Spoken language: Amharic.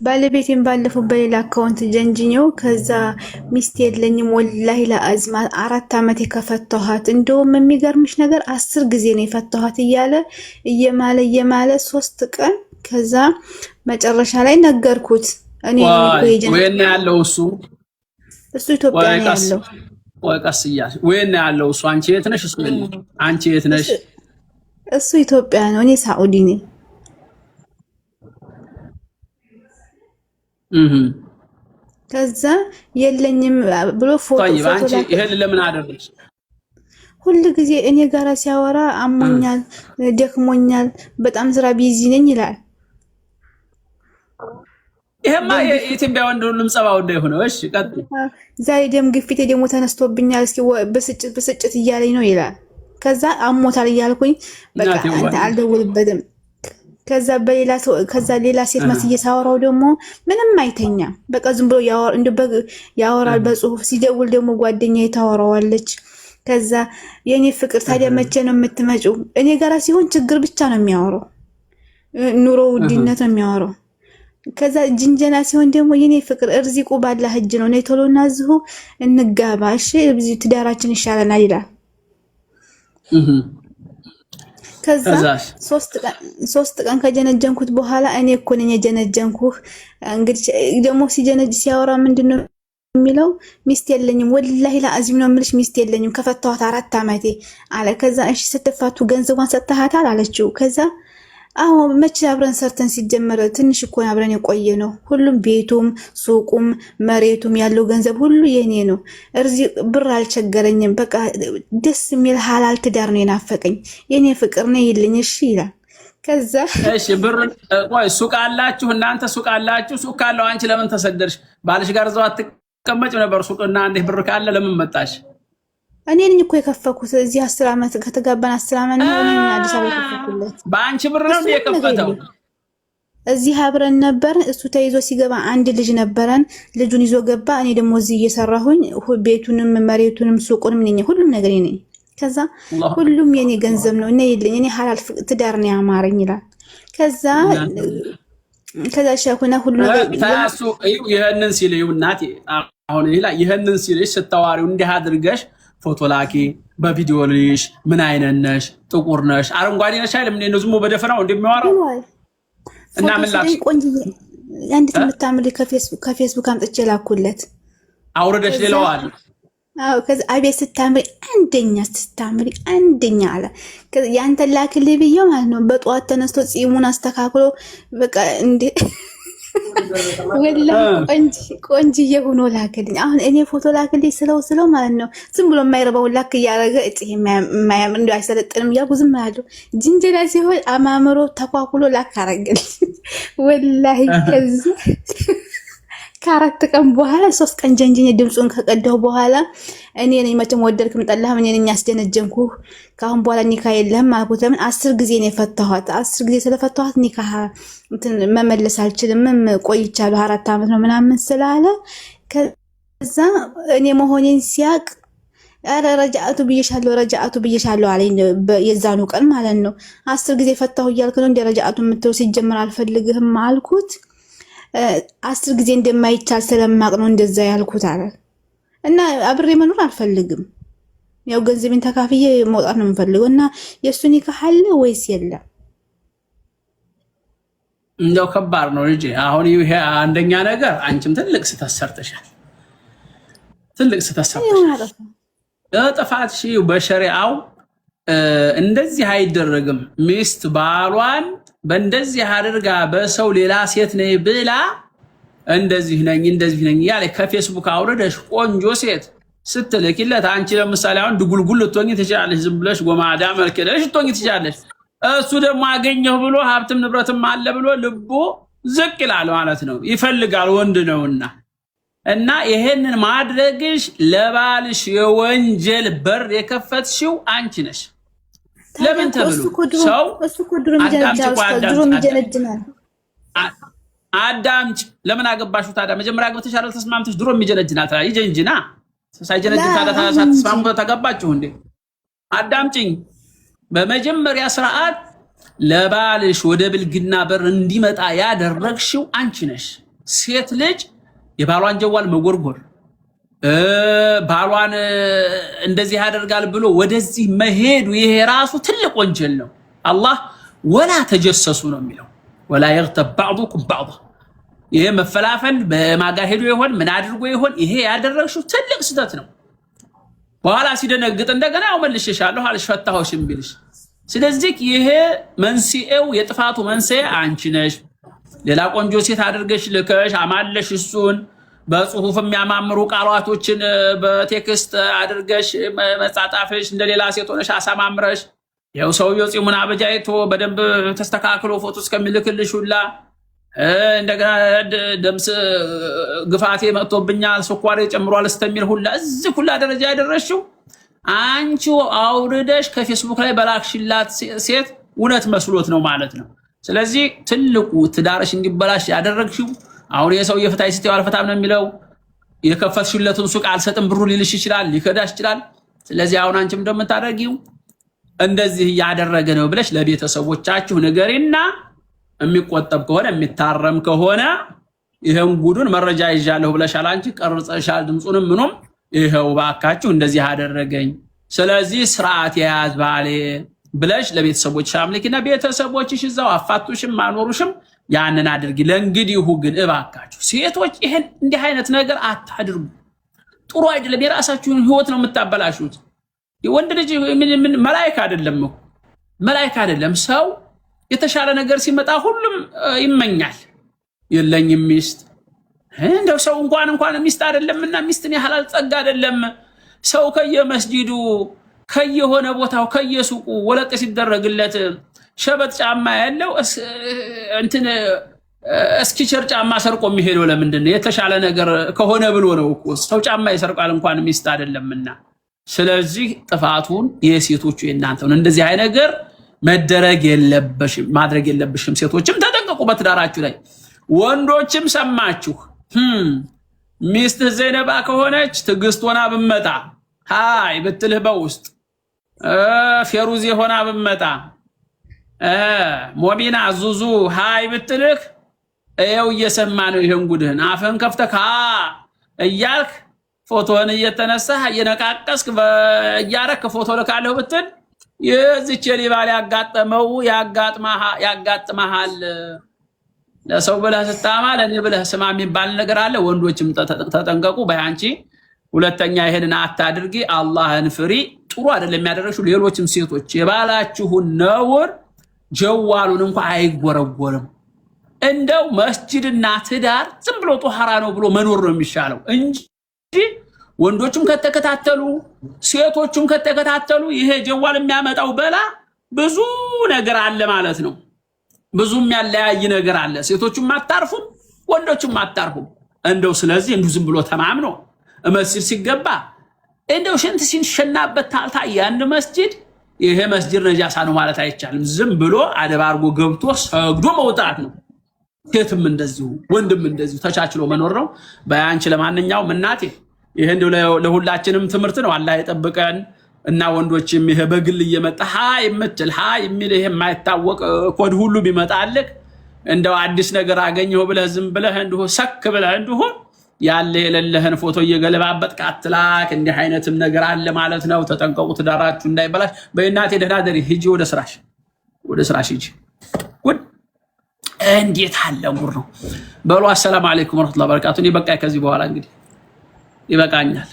ባለቤቴን ባለፈው በሌላ አካውንት ጀንጅኘው ከዛ ሚስት የለኝም ወላሂ ለአዝማ 4 ዓመት ከፈተኋት እንደውም የሚገርምሽ ነገር 10 ጊዜ ነው የፈተኋት እየማለ 3 ቀን ከዛ መጨረሻ ላይ ነገርኩት እኔ ወይኔ ያለው እሱ ኢትዮጵያ ነው ያለው ወቀስያ ወይኔ ያለው አንቺ የት ነሽ አንቺ የት ነሽ እሱ ኢትዮጵያ ነው እኔ ሳኡዲ ነኝ ከዛ የለኝም ብሎ ፎቶ ይሄን ለምን አደረግሽ ሁሉ ጊዜ እኔ ጋራ ሲያወራ አሞኛል ደክሞኛል በጣም ስራ ቢዚ ነኝ ይላል ይሄማ የኢትዮጵያ ወንድ ሁሉም ጸባው እንደሆነ እሺ ቀጥ ዛሬ ደም ግፊቴ ደግሞ ተነስቶብኛል እስኪ በስጭት እያለኝ ነው ይላል ከዛ አሞታል እያልኩኝ በቃ አንተ አልደውልበትም ከዛ ሌላ ሴት መስዬ ሳወራው ደግሞ ምንም አይተኛ በቃ ዝም ብሎ ያወራል በጽሁፍ ሲደውል ደግሞ ጓደኛዬ ታወራዋለች ከዛ የኔ ፍቅር ታዲያ መቼ ነው የምትመጪው እኔ ጋራ ሲሆን ችግር ብቻ ነው የሚያወራው ኑሮ ውድነት ነው የሚያወራው ከዛ ጅንጀና ሲሆን ደግሞ የኔ ፍቅር እርዚቁ ባላህ እጅ ነው ነይ ቶሎና ዝሁ እንጋባ እሺ እዚህ ትዳራችን ይሻለናል ይላል ከዛ 3 ቀን ከጀነጀንኩት በኋላ እኔ እኮ ነኝ የጀነጀንኩህ እንግዲህ ደግሞ ሲያወራ ምንድነው የሚለው ሚስት የለኝም ወላሂ ለአዚም ነው የምልሽ ሚስት የለኝም ከፈታኋት 4 ዓመቴ አለ ከዛ እሺ ስትፋቱ ገንዘቧን ሰጥተሃታል አለችው ከዛ አዎ መቼ አብረን ሰርተን ሲጀመረ ትንሽ እኮ አብረን የቆየ ነው ሁሉም ቤቱም ሱቁም መሬቱም ያለው ገንዘብ ሁሉ የኔ ነው ብር አልቸገረኝም በቃ ደስ የሚል ሐላል ትዳር ነው የናፈቀኝ የኔ ፍቅር ነው ይልኝ እሺ ይላል ከዛ እሺ ብር ቆይ ሱቅ አላችሁ እናንተ ሱቅ አላችሁ ሱቅ ካለው አንቺ ለምን ተሰደርሽ ባልሽ ጋር ዘው አትቀመጭ ነበር ሱቅና እንዴ ብር ካለ ለምን መጣሽ እኔ ነኝ እኮ የከፈኩት እዚህ 10 ዓመት ከተጋባን 10 ዓመት ነው እኔ አዲስ አበባ የከፈኩለት በአንቺ ብር ነው የከፈተው እዚህ አብረን ነበር እሱ ተይዞ ሲገባ አንድ ልጅ ነበረን ልጁን ይዞ ገባ እኔ ደግሞ እዚህ እየሰራሁኝ ቤቱንም መሬቱንም ሱቁንም ነኝ ሁሉም ነገር ነኝ ከዛ ሁሉም የኔ ገንዘብ ነው እኔ ይልኝ እኔ ሐላል ትዳር ነው ያማረኝ ይላል ከዛ ሻኩና ሁሉ ነገር ታሱ ይሄንን ሲልዩ እናቴ አሁን ይሄንን ሲልሽ ስታዋሪው እንዲህ አድርገሽ ፎቶ ላኪ በቪዲዮ ልይሽ ምን አይነት ነሽ ጥቁር ነሽ አረንጓዴ ነሽ አይደል ምን ነው ዝም በደፈናው እንደሚያወራው እና ምን ላክሽ ቆንጆዬ አንዲት የምታምሪ ከፌስቡክ አምጥቼ ላኩለት አውርደሽ ሌላዋል አው ከዛ አቤት ስታምሪ አንደኛ አለ ከዛ ያንተ ላክልኝ ብዬው ማለት ነው በጧት ተነስቶ ጺሙን አስተካክሎ በቃ እንዴ ወላሂ ቆንጆዬ ሆኖ ላክልኝ አሁን እኔ ፎቶ ላክልኝ ስለው ማለት ነው ዝም ብሎ የማይረባው ላክ ያረገ እጪ የማያም እንደው አይሰለጥንም ያጉ ዝም ያለው ጅንጀላ ሲሆን አማምሮ ተኳኩሎ ላክ አረገልኝ ወላሂ ከዛ ከ4 ቀን በኋላ 3 ቀን ጀንጅኝ ድምጹን ከቀደው በኋላ እኔ ነኝ መቼም ወደድክም ጠላህም እኔ ነኝ ያስደነጀንኩ ካሁን በኋላ ኒካ የለህም አልኩት ለምን 10 ጊዜ ነው የፈታኋት 10 ጊዜ ስለፈታኋት ኒካ መመለስ አልችልም ቆይቻለሁ 4 ዓመት ነው ምናምን ስላለ ከዛ እኔ መሆኔን ሲያቅ አረ ረጃአቱ ብዬሻለሁ አለኝ የዛኑ ቀን ማለት ነው 10 ጊዜ ፈታሁ እያልክ ነው እንደ ረጃአቱ የምትለው ሲጀምር አልፈልግህም አልኩት 10 ጊዜ እንደማይቻል ስለማቅ ነው እንደዛ ያልኩት አለ እና አብሬ መኖር አልፈልግም ያው ገንዘቤን ተካፍዬ መውጣት ነው የምፈልገው እና የሱን ይካሐለ ወይስ የለም እንደው ከባድ ነው እንጂ አሁን ይሄ አንደኛ ነገር አንቺም ትልቅ ስተሰርተሻል ጥፋትሽ በሸሪዓው እንደዚህ አይደረግም ሚስት ባሏን በእንደዚህ አድርጋ በሰው ሌላ ሴት ነኝ ብላ እንደዚህ ነኝ ያለ ከፌስቡክ አውርደሽ ቆንጆ ሴት ስትልኪለት አንቺ ለምሳሌ አሁን ድጉልጉል ልትሆኚ ትችላለሽ ዝም ብለሽ ጎማዳ መልከለሽ ልትሆኚ ትችላለሽ እሱ ደግሞ አገኘሁ ብሎ ሀብትም ንብረትም አለ ብሎ ልቦ ዝቅ ይላል ማለት ነው ይፈልጋል ወንድ ነውና እና ይሄንን ማድረግሽ ለባልሽ የወንጀል በር የከፈትሽው አንቺ ነሽ ለምን ተብሎ ሰው አዳምጭ ለምን አገባሽው ታዲያ መጀመሪያ አግብተሽ አይደል ተስማምተሽ ድሮ የሚጀነጅናት ይጀንጅና ሳይጀነጅ ታዲያ ተስማምቶ ተገባችሁ እንዴ አዳምጪኝ በመጀመሪያ ስርዓት ለባልሽ ወደ ብልግና በር እንዲመጣ ያደረግሽው አንቺ ነሽ ሴት ልጅ የባሏን ጀዋል መጎርጎር ባሏን እንደዚህ ያደርጋል ብሎ ወደዚህ መሄዱ ይሄ ራሱ ትልቅ ወንጀል ነው። አላህ ወላ ተጀሰሱ ነው የሚለው። ወላ يغتب بعضكم بعضا ይሄ መፈላፈል በማጋር ሄዶ ይሆን ምን አድርጎ ይሆን ይሄ ያደረግሽው ትልቅ ስህተት ነው። በኋላ ሲደነግጥ እንደገና ያው መልሽሻለሁ አልሽፈታሁሽም ቢልሽ ስለዚህ ይሄ መንስኤው የጥፋቱ መንስኤ አንቺ ነሽ። ሌላ ቆንጆ ሴት አድርገሽ ልከሽ አማለሽ እሱን በጽሁፍ የሚያማምሩ ቃላቶችን በቴክስት አድርገሽ መጻጻፍሽ እንደሌላ ሴት ሆነሽ አሳማምረሽ ያው ሰውየው ፂሙን አበጃይቶ በደንብ ተስተካክሎ ፎቶ እስከሚልክልሽ ሁላ እንደገና ደምስ ግፋቴ መጥቶብኛል ስኳሬ ጨምሯል እስከሚል ሁላ እዚህ ሁላ ደረጃ ያደረሽው አንቺ አውርደሽ ከፌስቡክ ላይ በላክሽላት ሴት እውነት መስሎት ነው ማለት ነው። ስለዚህ ትልቁ ትዳርሽ እንዲበላሽ ያደረግሽው አሁን የሰው የፍታይ ስትይ አልፈታም ነው የሚለው የከፈትሽለትን ሱቅ አልሰጥም ብሩ ሊልሽ ይችላል ሊከዳሽ ይችላል። ስለዚህ አሁን አንቺም እንደምታደርጊው እንደዚህ ያደረገ ነው ብለሽ ለቤተሰቦቻችሁ ንገሪና የሚቆጠብ ከሆነ የሚታረም ከሆነ ይሄን ጉዱን መረጃ ይዣለሁ ብለሻል አንቺ ቀርጸሻል ድምጹንም ምኑም ይሄው ባካችሁ እንደዚህ ያደረገኝ ስለዚህ ስርዓት የያዝ ባሌ ብለሽ ለቤተሰቦችሽ አምልኪና ቤተሰቦችሽ እዛው አፋቱሽም ማኖሩሽም ያንን አድርጊ። ለእንግዲሁ ግን እባካችሁ ሴቶች ይሄን እንዲህ አይነት ነገር አታድርጉ። ጥሩ አይደለም። የራሳችሁን ህይወት ነው የምታበላሹት። ወንድ ልጅ ምን መላእክት አይደለም እኮ መላእክት አይደለም። ሰው የተሻለ ነገር ሲመጣ ሁሉም ይመኛል። የለኝም ሚስት እንደው ሰው እንኳን ሚስት አይደለምና ሚስትን ያህላል ጸጋ አይደለም። ሰው ከየመስጂዱ ከየሆነ ቦታው ከየሱቁ ወለቅ ሲደረግለት ሸበጥ ጫማ ያለው እንትን እስኪቸር ጫማ ሰርቆ የሚሄደው ለምንድን ነው? የተሻለ ነገር ከሆነ ብሎ ነው እኮ ሰው ጫማ ይሰርቃል እንኳን ሚስት አይደለምና። ስለዚህ ጥፋቱን የሴቶቹ የእናንተው ነው። እንደዚህ አይነት ነገር መደረግ የለበሽም ማድረግ የለብሽም። ሴቶችም ተጠንቀቁ በትዳራችሁ ላይ። ወንዶችም ሰማችሁ ሚስት ዘይነባ ከሆነች ትግስት ሆና ብመጣ ሃይ ብትልህ በውስጥ ፌሩዚ ሆና ብመጣ ሞሚና ዙዙ ሃይ ብትልህ እየው እየሰማ ነው ይሄን ጉድህን አፈን ከፍተካ እያልክ ፎቶን እየተነሳህ እየነቃቀስክ በእያረክ ፎቶ ልካለሁ ብትል የዚች የሊባል ያጋጠመው ያጋጥማሃል። ለሰው ብለህ ስታማ ለኔ ብለህ ስማ የሚባል ነገር አለ። ወንዶችም ተጠንቀቁ። በአንቺ ሁለተኛ ይሄንን አታድርጊ። አላህን ፍሪ። ጥሩ አይደለም የሚያደርግሽው። ሌሎችም ሴቶች የባላችሁን ነውር ጀዋሉን እንኳን አይጎረጎርም። እንደው መስጂድና ትዳር ዝም ብሎ ጧሃራ ነው ብሎ መኖር ነው የሚሻለው እንጂ ወንዶቹም ከተከታተሉ ሴቶቹም ከተከታተሉ ይሄ ጀዋል የሚያመጣው በላ ብዙ ነገር አለ ማለት ነው። ብዙም ያለያይ ነገር አለ። ሴቶቹም አታርፉም ወንዶቹም አታርፉም። እንደው ስለዚህ እንዱ ዝም ብሎ ተማምኖ መስጂድ ሲገባ እንደው ሽንት ሲንሸናበት ታልታ ያን መስጂድ ይሄ መስጂድ ነጃሳ ነው ማለት አይቻልም። ዝም ብሎ አደባርጎ ገብቶ ሰግዶ መውጣት ነው። ሴትም እንደዚሁ ወንድም እንደዚሁ ተቻችሎ መኖር ነው። በአንቺ ለማንኛውም እናቴ ይሄ እንደው ለሁላችንም ትምህርት ነው። አላህ ይጠብቀን እና ወንዶችም ይሄ በግል እየመጣ ሃይ የምትል ሃይ የሚል ይሄ የማይታወቅ ኮድ ሁሉ ቢመጣልክ እንደው አዲስ ነገር አገኘው ብለህ ዝም ብለህ እንደው ሰክ ብለህ እንደው ያለ የሌለህን ፎቶ እየገለባበት ካትላክ እንዲህ አይነትም ነገር አለ ማለት ነው። ተጠንቀቁ ትዳራችሁ እንዳይበላሽ። በእናቴ ደህና ደሪ ሂጂ ወደ ስራሽ ሂጂ። ጉድ እንዴት አለ ጉር ነው በሉ። አሰላሙ አለይኩም ወራህመቱላሂ ወበረካቱ። እኔ በቃ ከዚህ በኋላ እንግዲህ ይበቃኛል።